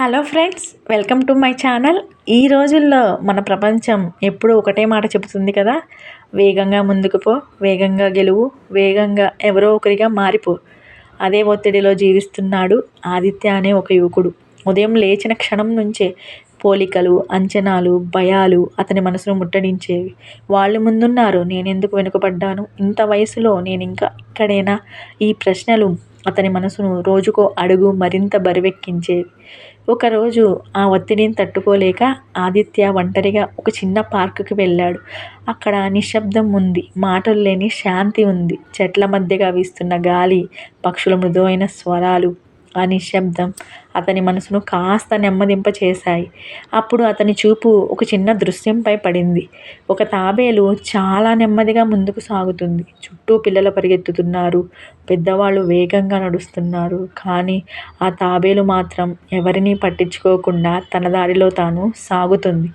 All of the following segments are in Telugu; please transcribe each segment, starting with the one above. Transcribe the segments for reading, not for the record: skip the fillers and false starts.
Hello friends, welcome to my channel. ఈ రోజుల్లో మన ప్రపంచం ఎప్పుడూ ఒకటే మాట చెబుతుంది కదా, వేగంగా ముందుకు పో, వేగంగా గెలువు, వేగంగా ఎవరో ఒకరిగా మారిపో. అదే ఒత్తిడిలో జీవిస్తున్నాడు ఆదిత్య అనే ఒక యువకుడు. ఉదయం లేచిన క్షణం నుంచే పోలికలు, అంచనాలు, భయాలు అతని మనసును ముట్టడించేవి. వాళ్ళు ముందున్నారు, నేనెందుకు వెనుకబడ్డాను, ఇంత వయసులో నేనింకా ఇక్కడేనా? ఈ ప్రశ్నలు అతని మనసును రోజుకో అడుగు మరింత బరువెక్కించేవి. ఒకరోజు ఆ ఒత్తిడిని తట్టుకోలేక ఆదిత్య ఒంటరిగా ఒక చిన్న పార్కుకి వెళ్ళాడు. అక్కడ నిశ్శబ్దం ఉంది, మాటలు లేని శాంతి ఉంది. చెట్ల మధ్యగా వీస్తున్న గాలి, పక్షుల మృదువైన స్వరాలు, ఆ నిశ్శబ్దం అతని మనసును కాస్త నెమ్మదింపచేశాయి. అప్పుడు అతని చూపు ఒక చిన్న దృశ్యంపై పడింది. ఒక తాబేలు చాలా నెమ్మదిగా ముందుకు సాగుతుంది. చుట్టూ పిల్లలు పరిగెత్తుతున్నారు, పెద్దవాళ్ళు వేగంగా నడుస్తున్నారు. కానీ ఆ తాబేలు మాత్రం ఎవరినీ పట్టించుకోకుండా తన దారిలో తాను సాగుతుంది.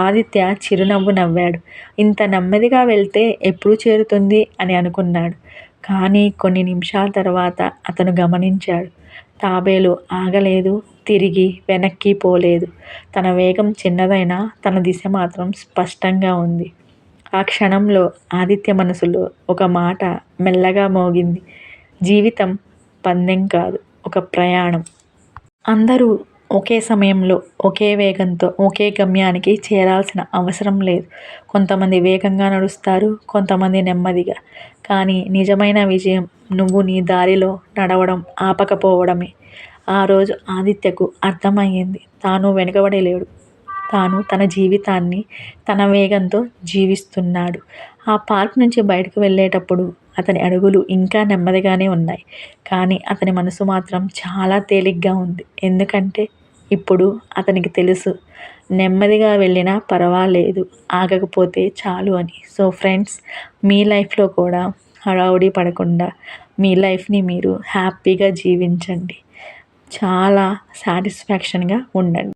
ఆదిత్య చిరునవ్వు నవ్వాడు. ఇంత నెమ్మదిగా వెళ్తే ఎప్పుడు చేరుతుంది అని అనుకున్నాడు. కానీ కొన్ని నిమిషాల తర్వాత అతను గమనించాడు, తాబేలు ఆగలేదు, తిరిగి వెనక్కి పోలేదు. తన వేగం చిన్నదైనా తన దిశ మాత్రం స్పష్టంగా ఉంది. ఆ క్షణంలో ఆదిత్య మనసులో ఒక మాట మెల్లగా మోగింది. జీవితం పందెం కాదు, ఒక ప్రయాణం. అందరూ ఒకే సమయంలో, ఒకే వేగంతో, ఒకే గమ్యానికి చేరాల్సిన అవసరం లేదు. కొంతమంది వేగంగా నడుస్తారు, కొంతమంది నెమ్మదిగా. కానీ నిజమైన విజయం నువ్వు నీ దారిలో నడవడం ఆపకపోవడమే. ఆ రోజు ఆదిత్యకు అర్థమయ్యింది, తాను వెనుకబడి లేడు. తాను తన జీవితాన్ని తన వేగంతో జీవిస్తున్నాడు. ఆ పార్క్ నుంచి బయటకు వెళ్ళేటప్పుడు అతని అడుగులు ఇంకా నెమ్మదిగానే ఉన్నాయి. కానీ అతని మనసు మాత్రం చాలా తేలిగ్గా ఉంది. ఎందుకంటే ఇప్పుడు అతనికి తెలుసు, నెమ్మదిగా వెళ్ళినా పర్వాలేదు, ఆగకపోతే చాలు అని. సో ఫ్రెండ్స్, మీ లైఫ్లో కూడా హడావుడి పడకుండా మీ లైఫ్ని మీరు హ్యాపీగా జీవించండి. చాలా సాటిస్ఫాక్షన్గా ఉండండి.